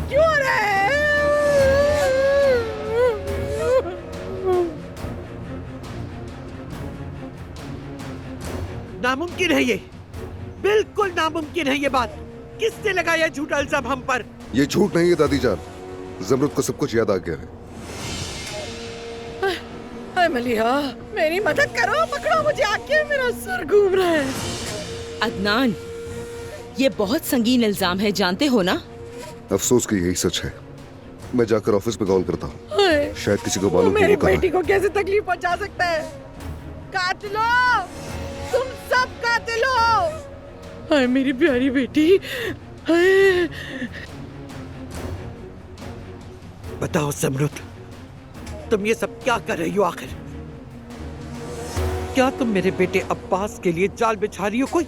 क्यों हो रहा है? नामुमकिन है ये, बिल्कुल नामुमकिन है ये बात। किसने लगाया झूठा इल्जाम हम पर? ये झूठ नहीं है दादी जान, जमरुद को सब कुछ याद आ गया है। हाय मलिहा, मेरी मदद करो, पकड़ो मुझे आके, मेरा सर घूम रहा है। अदनान, ये बहुत संगीन इल्जाम है, जानते हो ना? अफसोस कि यही सच है। मैं जाकर ऑफिस में कॉल करता हूँ, हाय, शायद किसी को वो मालूम हो मेरी वो कहाँ बेटी है। को कैसे तकलीफ पहुंचा सकता है? कातिलो, तुम सब कातिलो! हाय मेरी प्यारी बेटी, हाय। बताओ ज़मरुद, तुम ये सब क्या कर रही हो आखिर? क्या तुम मेरे बेटे अब्बास के लिए जाल बिछा रही हो कोई?